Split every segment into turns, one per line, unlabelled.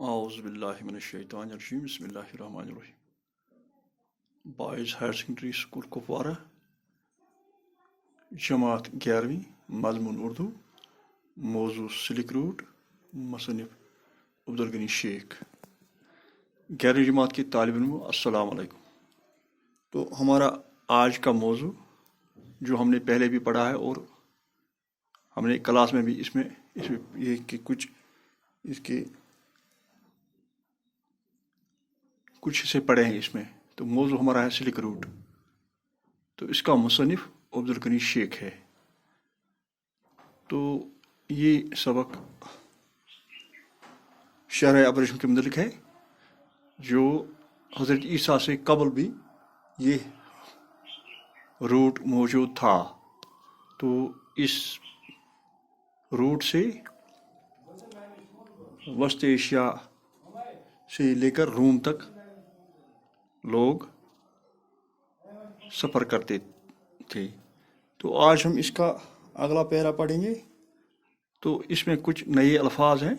اعوذ باللہ من الشیطان الرجیم بسم اللہ الرحمن الرحیم boys higher secondary school Kupwara جماعت 11ویں مضمون اردو موضوع سلک روٹ مصنف عبدالغنی شیخ 11ویں جماعت کے طالب علموں السلام علیکم۔ تو ہمارا آج کا موضوع جو ہم نے پہلے بھی پڑھا ہے اور ہم نے کلاس میں بھی اس میں یہ کہ کچھ حصے پڑھے ہیں اس میں۔ تو موضوع ہمارا ہے سلک روٹ، تو اس کا مصنف عبدالغنی شیخ ہے۔ تو یہ سبق شرح ابریشم کے متعلق ہے جو حضرت عیسیٰ سے قبل بھی یہ روٹ موجود تھا۔ تو اس روٹ سے وسط ایشیا سے لے کر روم تک لوگ سفر کرتے تھے۔ تو آج ہم اس کا اگلا پیرا پڑھیں گے۔ تو اس میں کچھ نئے الفاظ ہیں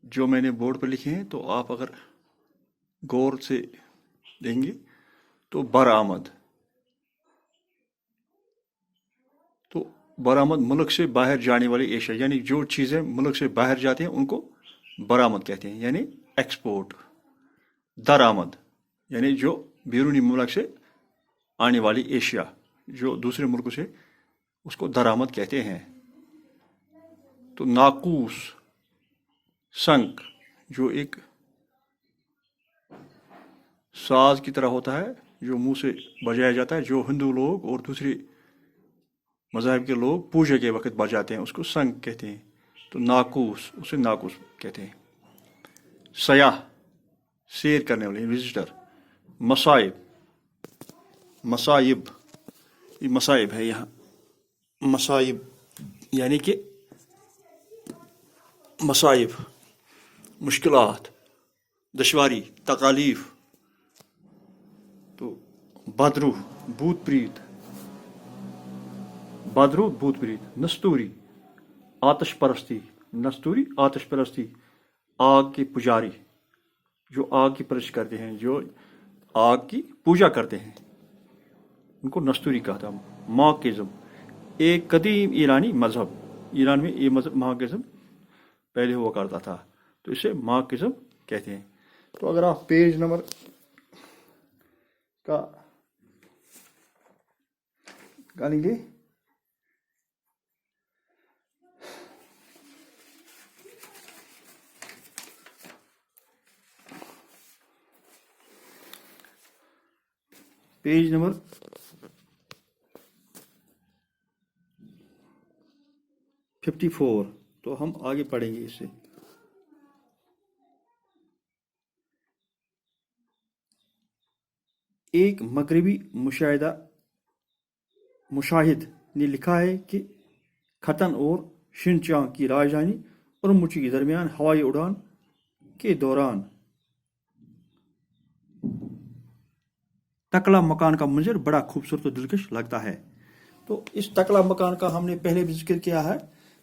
جو میں نے بورڈ پر لکھے ہیں، تو آپ اگر غور سے دیں گے تو برآمد، تو برآمد ملک سے باہر جانے والی اشیاء، یعنی جو چیزیں ملک سے باہر جاتے ہیں ان کو برآمد کہتے ہیں، یعنی ایکسپورٹ۔ درآمد یعنی جو بیرونی ملک سے آنے والی اشیاء جو دوسرے ملکوں سے، اس کو درآمد کہتے ہیں۔ تو ناقوس، سنک جو ایک ساز کی طرح ہوتا ہے جو منہ سے بجایا جاتا ہے، جو ہندو لوگ اور دوسرے مذاہب کے لوگ پوجا کے وقت بجاتے ہیں، اس کو سنک کہتے ہیں۔ تو ناقوس، اسے ناقوس کہتے ہیں۔ سیاح، سیر کرنے والے، وزٹر۔ مصائب، مصائب، یہ مصائب ہے یہاں، مصائب یعنی کہ مصائب، مشکلات، دشواری، تکالیف۔ تو بدرو، بھوت پریت، بدرو بھوت پریت۔ نستوری، آتش پرستی، نستوری آتش پرستی، آگ کے پجاری، جو آگ کی پرست کرتے ہیں، جو آگ کی پوجا کرتے ہیں، ان کو نستوری کہا تھا۔ ماکزم، ایک قدیم ایرانی مذہب، ایران میں یہ مذہب ماکزم پہلے ہوا کرتا تھا، تو اسے ماکزم کہتے ہیں۔ تو اگر آپ پیج نمبر کا نکالیں گے، پیج نمبر 54، تو ہم آگے پڑھیں گے اس سے۔ ایک مغربی مشاہد نے لکھا ہے کہ ختن اور شنچانگ کی راجدھانی اورمچی کے درمیان ہوائی اڑان کے دوران تکلا مکان کا منظر بڑا خوبصورت و دلکش لگتا ہے۔ تو اس تکلا مکان کا ہم نے پہلے بھی ذکر کیا ہے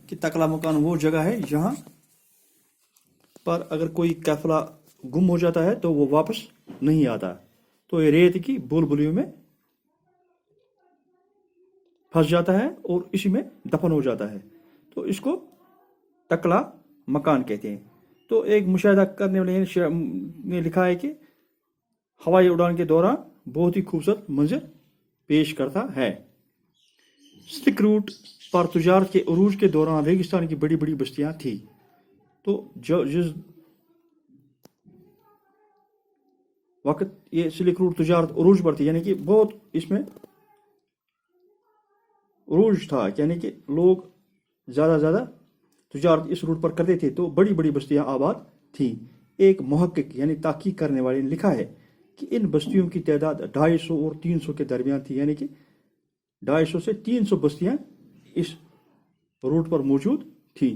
کہ تکلا مکان وہ جگہ ہے جہاں پر اگر کوئی قافلہ گم ہو جاتا ہے تو وہ واپس نہیں آتا، تو یہ ریت کی بلبلیوں میں پھنس جاتا ہے اور اسی میں دفن ہو جاتا ہے، تو اس کو تکلا مکان کہتے ہیں۔ تو ایک مشاہدہ کرنے والے نے لکھا ہے کہ ہوائی اڑان کے دوران بہت ہی خوبصورت منظر پیش کرتا ہے۔ سلک روٹ پر تجارت کے عروج کے دوران ریگستان کی بڑی بڑی بستیاں تھیں۔ تو جس وقت یہ سلک روٹ تجارت عروج پر تھی، یعنی کہ بہت اس میں عروج تھا، یعنی کہ لوگ زیادہ تجارت اس روٹ پر کرتے تھے، تو بڑی بڑی بستیاں آباد تھیں۔ ایک محقق یعنی تحقیق کرنے والے نے لکھا ہے کہ ان بستیوں کی تعداد 250 اور 300 کے درمیان تھی، یعنی کہ 250 سے 300 بستیاں اس روٹ پر موجود تھیں۔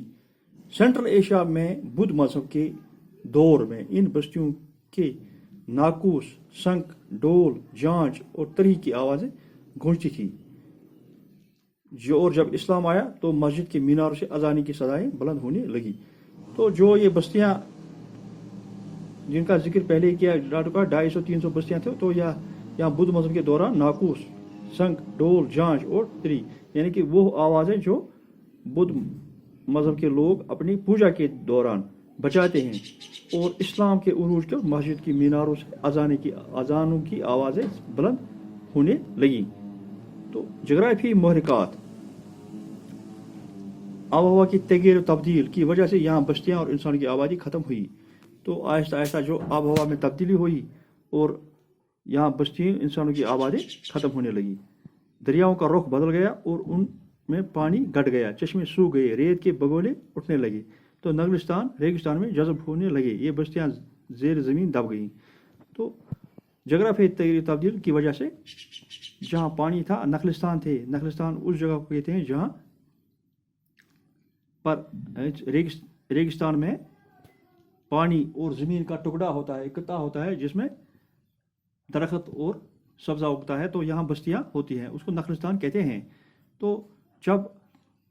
سینٹرل ایشیا میں بدھ مذہب کے دور میں ان بستیوں کے ناقوس، شنکھ، ڈول، جانچ اور تری کی آوازیں گونجتی تھیں، اور جب اسلام آیا تو مسجد کے میناروں سے اذان کی صدائیں بلند ہونے لگی۔ تو جو یہ بستیاں جن کا ذکر پہلے ہی کیا، ڈاکٹر کا 250-300 بستیاں تھے، تو یہاں بدھ مذہب کے دوران ناقوس، شنکھ، ڈول، جانچ اور تری، یعنی کہ وہ آوازیں جو بدھ مذہب کے لوگ اپنی پوجا کے دوران بچاتے ہیں، اور اسلام کے عروج کے مسجد کی میناروں سے اذانوں کی آوازیں بلند ہونے لگیں۔ تو جغرافی محرکات، آب و ہوا کی تغیر و تبدیل کی وجہ سے یہاں بستیاں اور انسان کی آبادی ختم ہوئی۔ تو آہستہ آہستہ جو آب و ہوا میں تبدیلی ہوئی اور یہاں بستیاں، انسانوں کی آبادی ختم ہونے لگی، دریاؤں کا رخ بدل گیا اور ان میں پانی گھٹ گیا، چشمے سوکھ گئے، ریت کے بگولے اٹھنے لگے، تو نگلستان ریگستان میں جذب ہونے لگے، یہ بستیاں زیر زمین دب گئیں۔ تو جغرافیائی تغیر و تبدیل کی وجہ سے جہاں پانی تھا نخلستان تھے، نخلستان اس جگہ کو کہتے ہیں جہاں پر ریگستان میں پانی اور زمین کا ٹکڑا ہوتا ہے، قطعہ ہوتا ہے جس میں درخت اور سبزہ اگتا ہے، تو یہاں بستیاں ہوتی ہیں، اس کو نخلستان کہتے ہیں۔ تو جب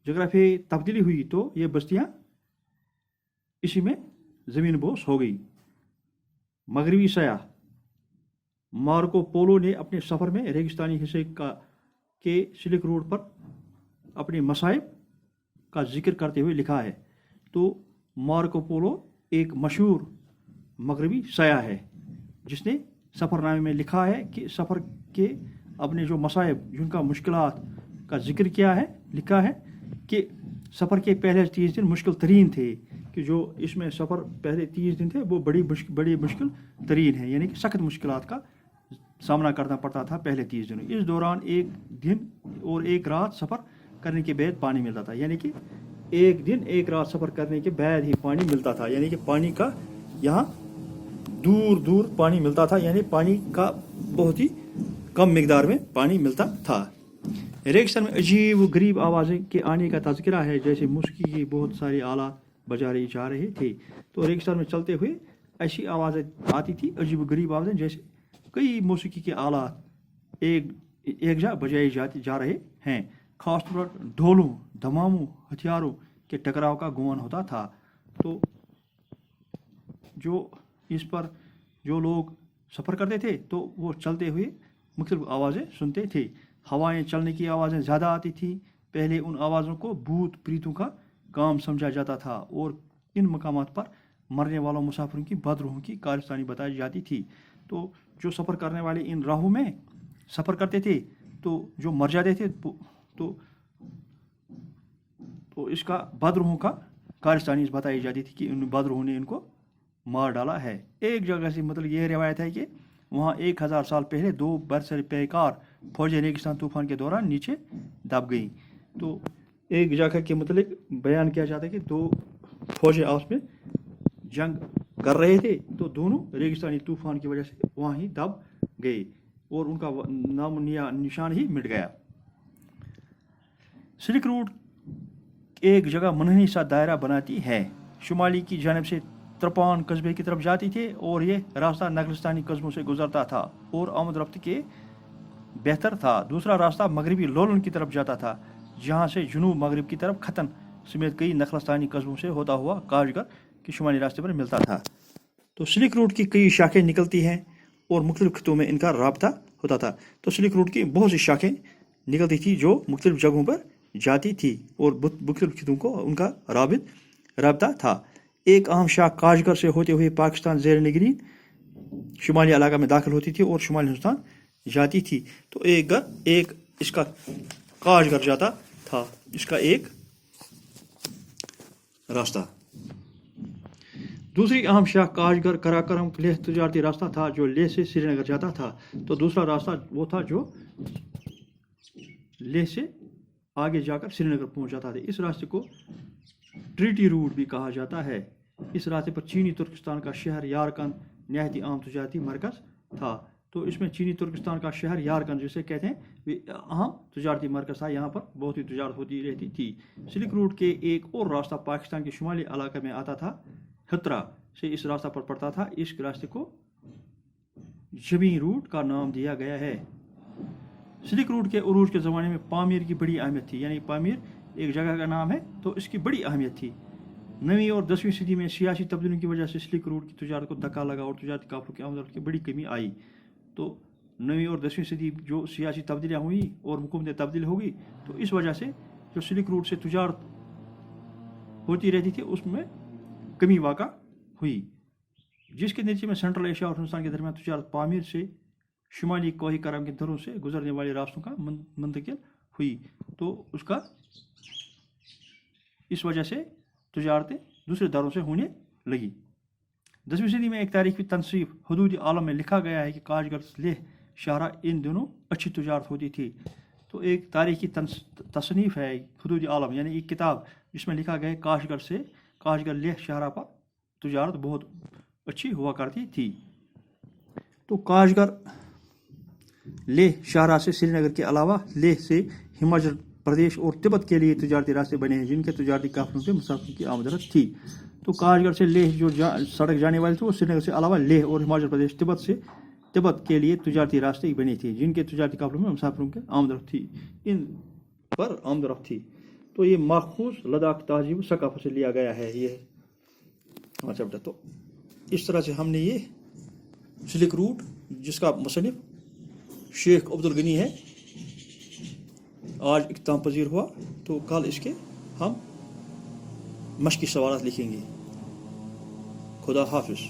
جغرافیائی تبدیلی ہوئی تو یہ بستیاں اسی میں زمین بوس ہو گئی۔ مغربی سیاح مارکو پولو نے اپنے سفر میں ریگستانی حصے کے سلک روڈ پر اپنے مصائب کا ذکر کرتے ہوئے لکھا ہے۔ تو مارکو پولو ایک مشہور مغربی سیاح ہے جس نے سفر نامے میں لکھا ہے کہ سفر کے اپنے جو مصائب، جن کا مشکلات کا ذکر کیا ہے، لکھا ہے کہ سفر کے پہلے 30 دن مشکل ترین تھے، کہ جو اس میں سفر پہلے 30 دن تھے وہ بڑی مشکل ترین ہے، یعنی کہ سخت مشکلات کا سامنا کرنا پڑتا تھا پہلے 30 دنوں۔ اس دوران ایک دن اور ایک رات سفر کرنے کے بعد پانی ملتا تھا، یعنی کہ ایک دن ایک رات سفر کرنے کے بعد ہی پانی ملتا تھا، یعنی کہ پانی کا یہاں دور دور پانی ملتا تھا، یعنی پانی کا بہت ہی کم مقدار میں پانی ملتا تھا۔ ریگستان میں عجیب و غریب آوازیں کے آنے کا تذکرہ ہے، جیسے موسیقی کے بہت سارے آلات بجائے جا رہے تھے۔ تو ریگستان میں چلتے ہوئے ایسی آوازیں آتی تھی، عجیب و غریب آوازیں، جیسے کئی موسیقی کے آلات ایک جا بجائے جا رہے ہیں، خاص طور پر ڈھولوں، دھماموں، ہتھیاروں کے ٹکراؤ کا گمان ہوتا تھا۔ تو جو اس پر جو لوگ سفر کرتے تھے تو وہ چلتے ہوئے مختلف آوازیں سنتے تھے۔ ہوائیں چلنے کی آوازیں زیادہ آتی تھیں، پہلے ان آوازوں کو بھوت پریتوں کا کام سمجھا جاتا تھا، اور ان مقامات پر مرنے والوں مسافروں کی بد روحوں کی کارستانی بتائی جاتی تھی۔ تو جو سفر کرنے والے ان راہوں میں سفر کرتے تھے تو جو مر جاتے تھے تو اس کا بد روحوں کا کارستانی بتائی جاتی تھی کہ ان بد روحوں نے ان کو مار ڈالا ہے۔ ایک جگہ سے مطلب یہ روایت ہے کہ وہاں 1000 سال پہلے 2 برسر پیکار فوجیں ریگستان طوفان کے دوران نیچے دب گئیں۔ تو ایک جگہ کے متعلق بیان کیا جاتا ہے کہ 2 فوجیں آپس میں جنگ کر رہے تھے، تو دونوں ریگستانی طوفان کی وجہ سے وہاں ہی دب گئے اور ان کا نام نشان ہی مٹ گیا۔ سلک روٹ ایک جگہ منحنی سا دائرہ بناتی ہے، شمالی کی جانب سے ترپان قصبے کی طرف جاتی تھی، اور یہ راستہ نگلستانی قصبوں سے گزرتا تھا اور آمد رفت کے بہتر تھا۔ دوسرا راستہ مغربی لولن کی طرف جاتا تھا، جہاں سے جنوب مغرب کی طرف ختن سمیت کئی نخلستانی قصبوں سے ہوتا ہوا کاش گھر کے شمالی راستے پر ملتا تھا۔ تو سلک روٹ کی کئی شاخیں نکلتی ہیں اور مختلف خطوں میں ان کا رابطہ ہوتا تھا۔ تو سلک روٹ کی بہت سی شاخیں نکلتی تھی جو مختلف جگہوں پر جاتی تھی اور مختلف خطوں کو ان کا رابطہ تھا۔ ایک اہم شاخ کاش گھر سے ہوتے ہوئے پاکستان زیر نگرین شمالی علاقہ میں داخل ہوتی تھی اور شمالی ہندوستان جاتی تھی۔ تو ایک اس کا کاش گھر جاتا تھا، اس کا ایک راستہ۔ دوسری اہم شاخ کاش گھر کراکرم لیہ تجارتی راستہ تھا جو لیہ سے سری نگر جاتا تھا۔ تو دوسرا راستہ وہ تھا جو لیہ سے آگے جا کر سری نگر پہنچ جاتا تھا۔ اس راستے کو ٹریٹی روٹ بھی کہا جاتا ہے۔ اس راستے پر چینی ترکستان کا شہر یارکند نہایت عام تجارتی مرکز تھا۔ تو اس میں چینی ترکستان کا شہر یارکند جسے کہتے ہیں وہ اہم تجارتی مرکز تھا، یہاں پر بہت ہی تجارت ہوتی رہتی تھی۔ سلک روٹ کے ایک اور راستہ پاکستان کے شمالی علاقے میں آتا تھا، ہترا سے اس راستہ پر پڑتا تھا۔ اس راستے کو جبیں روٹ کا نام دیا گیا ہے۔ سلک روٹ کے عروج کے زمانے میں پامیر کی بڑی اہمیت تھی، یعنی پامیر ایک جگہ کا نام ہے تو اس کی بڑی اہمیت تھی۔ 9ویں اور 10ویں صدی میں سیاسی تبدیلیوں کی وجہ سے سلک روٹ کی تجارت کو دھکا لگا اور تجارتی قافلوں کی آمد و رفت کی بڑی کمی آئی. تو 9ویں اور 10ویں صدی جو سیاسی تبدیلیاں ہوئی اور حکومت تبدیل ہوگی تو اس وجہ سے جو سلک روٹ سے تجارت ہوتی رہتی تھی اس میں کمی واقع ہوئی، جس کے نتیجے میں سینٹرل ایشیا اور ہندوستان کے درمیان تجارت پامیر سے شمالی کوہ کرم کے دروں سے گزرنے والے راستوں کا منتقل ہوئی. تو اس وجہ سے تجارتیں دوسرے دروں سے ہونے لگی. 10ویں صدی میں ایک تاریخی تصنیف حدود عالم میں لکھا گیا ہے کہ کاش گر لیہ شاہراہ ان دنوں اچھی تجارت ہوتی تھی. تو ایک تاریخی تصنیف ہے حدود عالم، یعنی ایک کتاب جس میں لکھا گیا ہے کاش گر لیہ شاہراہ پر تجارت بہت اچھی ہوا کرتی تھی. تو کاش گر لیہ شاہراہ سے سری نگر کے علاوہ لیہ سے ہماچل پردیش اور تبت کے لیے تجارتی راستے بنے ہیں جن کے تجارتی قافلوں سے مسافروں کی آمد و رفت تھی. تو کاش گر سے لیہ جو سڑک جانے والی تھی وہ سری نگر سے علاوہ لیہ اور ہماچل پردیش تبت کے لیے تجارتی راستے بنے تھے جن کے تجارتی قافلوں میں مسافروں کی آمد و رفت تھی. ان پر آمد و رفت تھی. تو یہ ماخوذ لداخ تہذیب و ثقافت سے لیا گیا ہے یہ. اچھا بیٹا، تو اس طرح سے ہم نے یہ سلک روٹ جس کا مصنف شیخ عبدالغنی ہے آج اختتام پذیر ہوا. تو کل اس کے ہم مشقی سوالات لکھیں گے. خدا حافظ.